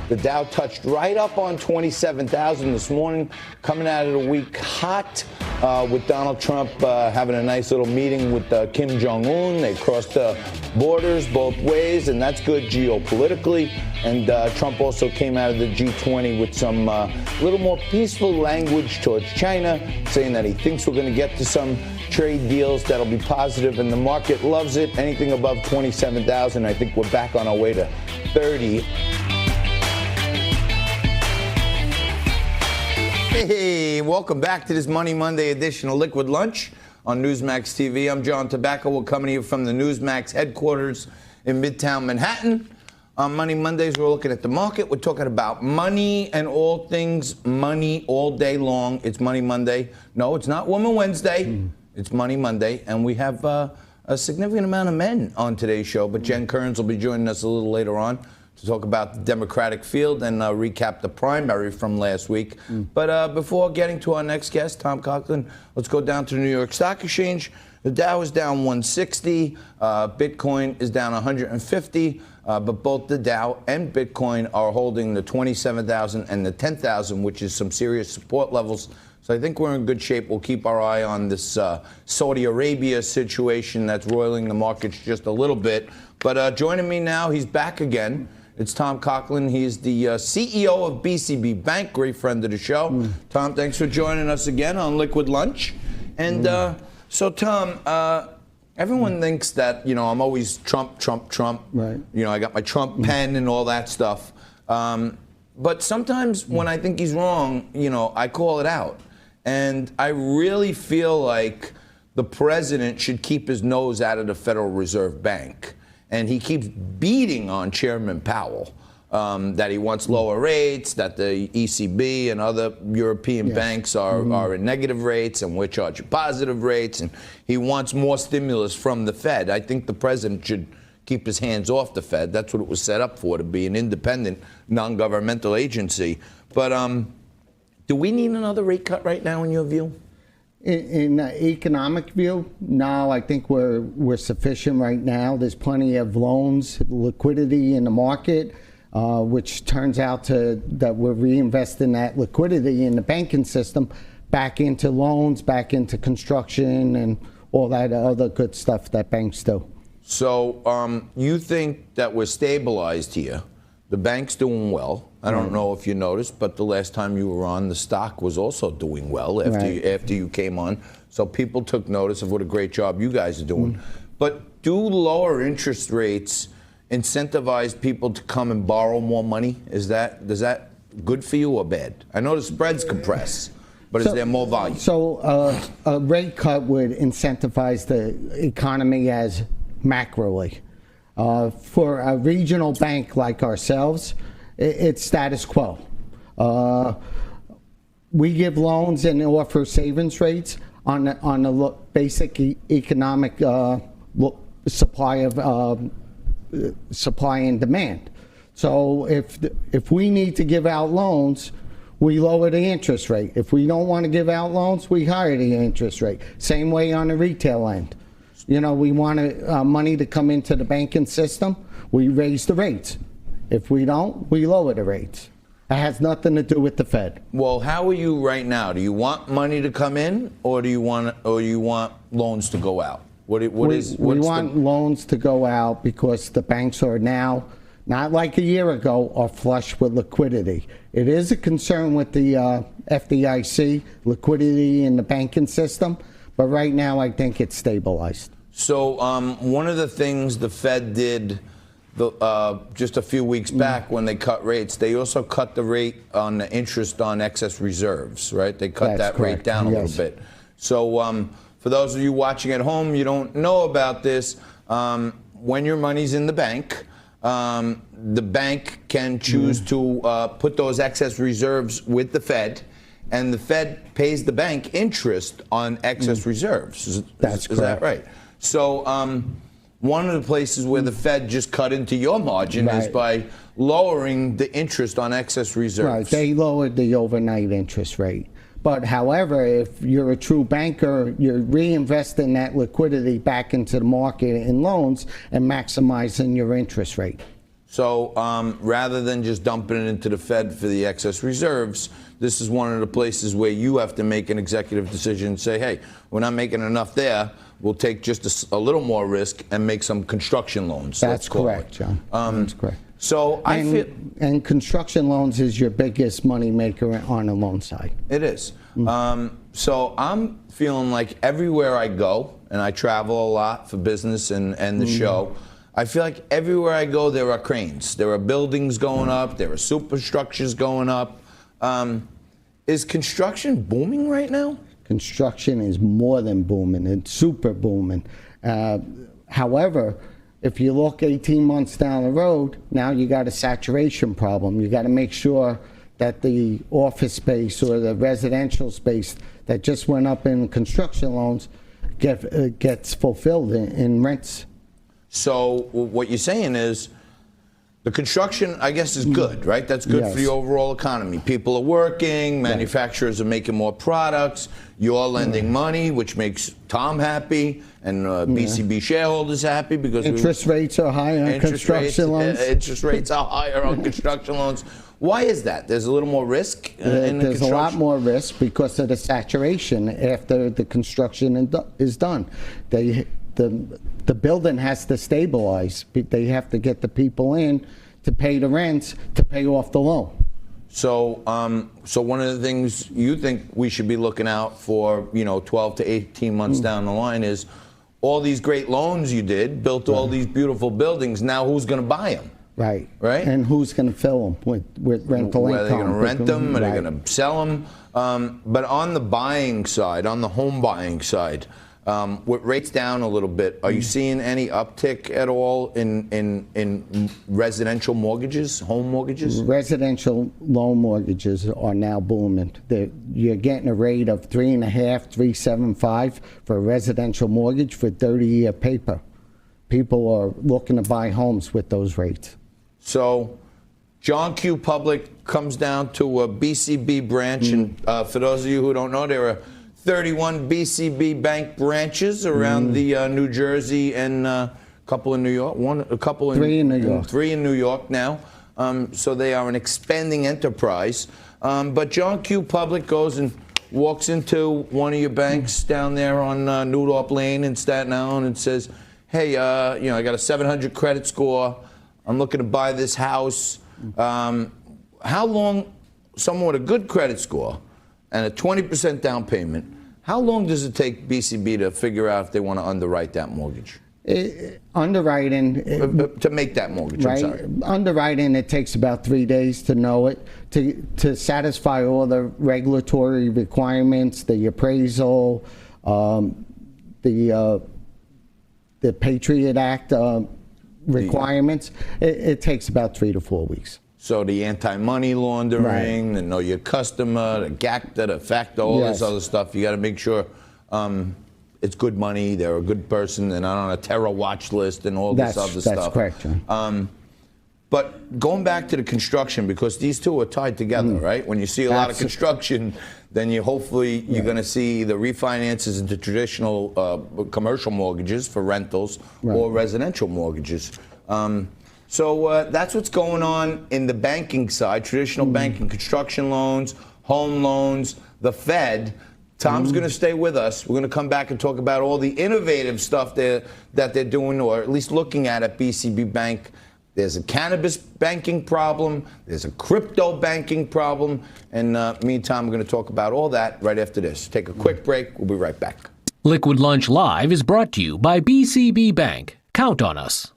The Dow touched right up on 27,000 this morning, coming out of the week hot with Donald Trump having a nice little meeting with Kim Jong-un. They crossed the borders both ways, and that's good geopolitically. And Trump also came out of the G20 with some little more peaceful language towards China, saying that he thinks we're going to get to some trade deals that'll be positive, and the market loves it. Anything above 27,000, I think we're back on our way to 30. Hey, welcome back to this Money Monday edition of Liquid Lunch on Newsmax TV. I'm John Tobacco. We're coming to you from the Newsmax headquarters in Midtown Manhattan. On Money Mondays, we're looking at the market. We're talking about money and all things money all day long. It's Money Monday. No, it's not Woman Wednesday. It's Money Monday. And we have a significant amount of men on today's show. But Jen Kearns will be joining us a little later on to talk about the Democratic field and recap the primary from last week. But before getting to our next guest, Tom Coughlin, let's go down to the New York Stock Exchange. The Dow is down 160. Bitcoin is down 150. But both the Dow and Bitcoin are holding the 27,000 and the 10,000, which is some serious support levels. So I think we're in good shape. We'll keep our eye on this Saudi Arabia situation that's roiling the markets just a little bit. But joining me now, he's back again. It's Tom Coughlin. He's the CEO of BCB Bank, great friend of the show. Tom, thanks for joining us again on Liquid Lunch. And so, Tom, everyone thinks that, you know, I'm always Trump, Trump, Trump. Right. You know, I got my Trump pen and all that stuff. But sometimes when I think he's wrong, you know, I call it out. And I really feel like the president should keep his nose out of the Federal Reserve Bank. And he keeps beating on Chairman Powell that he wants lower rates, that the ECB and other European banks are in negative rates and we're charging positive rates. And he wants more stimulus from the Fed. I think the president should keep his hands off the Fed. That's what it was set up for, to be an independent, non-governmental agency. But do we need another rate cut right now, in your view? In economic view, no, I think we're sufficient right now. There's plenty of loans, liquidity in the market, which turns out that we're reinvesting that liquidity in the banking system back into loans, back into construction, and all that other good stuff that banks do. So you think that we're stabilized here? The bank's doing well. I don't know if you noticed, but the last time you were on, the stock was also doing well after you came on. So people took notice of what a great job you guys are doing. But do lower interest rates incentivize people to come and borrow more money? Is that good for you or bad? I know the spreads compress, but is there more volume? So a rate cut would incentivize the economy as macroly. For a regional bank like ourselves, it's status quo. We give loans and offer savings rates on the basic economic supply and demand. So if we need to give out loans, we lower the interest rate. If we don't want to give out loans, we higher the interest rate. Same way on the retail end. You know, we want money to come into the banking system, we raise the rates. If we don't, we lower the rates. It has nothing to do with the Fed. Well, how are you right now? Do you want money to come in, or do you want loans to go out? We want loans to go out because the banks are now, not like a year ago, are flush with liquidity. It is a concern with the FDIC, liquidity in the banking system, but right now I think it's stabilized. So one of the things the Fed did just a few weeks back when they cut rates, they also cut the rate on the interest on excess reserves, right? They cut that rate down a little bit. So for those of you watching at home, you don't know about this. When your money's in the bank, the bank can choose to put those excess reserves with the Fed, and the Fed pays the bank interest on excess reserves. Is that right? So one of the places where the Fed just cut into your margin is by lowering the interest on excess reserves. Right, they lowered the overnight interest rate. But however, if you're a true banker, you're reinvesting that liquidity back into the market in loans and maximizing your interest rate. So rather than just dumping it into the Fed for the excess reserves, this is one of the places where you have to make an executive decision and say, hey, we're not making enough there. We'll take just a little more risk and make some construction loans. That's correct, John. That's correct. So I feel. And construction loans is your biggest money maker on the loan side. It is. So I'm feeling like everywhere I go, and I travel a lot for business and the show, I feel like everywhere I go there are cranes. There are buildings going up. There are superstructures going up. Is construction booming right now? Construction is more than booming. It's super booming. However, if you look 18 months down the road, now you got a saturation problem. You got to make sure that the office space or the residential space that just went up in construction loans gets fulfilled in rents. So what you're saying is the construction, I guess, is good, right? That's good for the overall economy. People are working, manufacturers are making more products, you're lending money, which makes Tom happy, and BCB shareholders happy because interest rates are higher on construction loans. Interest rates are higher on construction loans. Why is that? There's a little more risk in the construction? There's a lot more risk because of the saturation after the construction is done. The building has to stabilize. They have to get the people in to pay the rents to pay off the loan. So, so one of the things you think we should be looking out for, 12 to 18 months down the line is all these great loans you did, built all these beautiful buildings. Now, who's going to buy them? Right. Right. And who's going to fill them with rental income? Are they going to rent them? Are they going to sell them? But on the buying side, on the home buying side, with rates down a little bit, are you seeing any uptick at all in residential mortgages, home mortgages? Residential loan mortgages are now booming. You're getting a rate of 3.5, 3.75 for a residential mortgage for 30-year paper. People are looking to buy homes with those rates. So John Q. Public comes down to a BCB branch, and for those of you who don't know, there are 31 BCB bank branches around the New Jersey and a couple in New York. Three in New York. Three in New York now. So they are an expanding enterprise. But John Q. Public goes and walks into one of your banks down there on Newdorp Lane in Staten Island and says, hey, I got a 700 credit score. I'm looking to buy this house. How long, someone with a good credit score and a 20% down payment, how long does it take BCB to figure out if they want to underwrite that mortgage? Underwriting. To make that mortgage, right? I'm sorry. Underwriting, it takes about 3 days to know it, to satisfy all the regulatory requirements, the appraisal, the Patriot Act requirements. It takes about 3 to 4 weeks. So the anti-money laundering, the know your customer, the GACTA, the FACTA, all this other stuff, you got to make sure it's good money, they're a good person, they're not on a terror watch list and all this other stuff. That's correct, John. But going back to the construction, because these two are tied together, right? When you see a lot of construction, then you're going to see the refinances into traditional commercial mortgages for rentals or residential mortgages. So that's what's going on in the banking side, traditional banking, construction loans, home loans, the Fed. Tom's going to stay with us. We're going to come back and talk about all the innovative stuff that they're doing, or at least looking at BCB Bank. There's a cannabis banking problem. There's a crypto banking problem. And me and Tom are going to talk about all that right after this. Take a quick break. We'll be right back. Liquid Lunch Live is brought to you by BCB Bank. Count on us.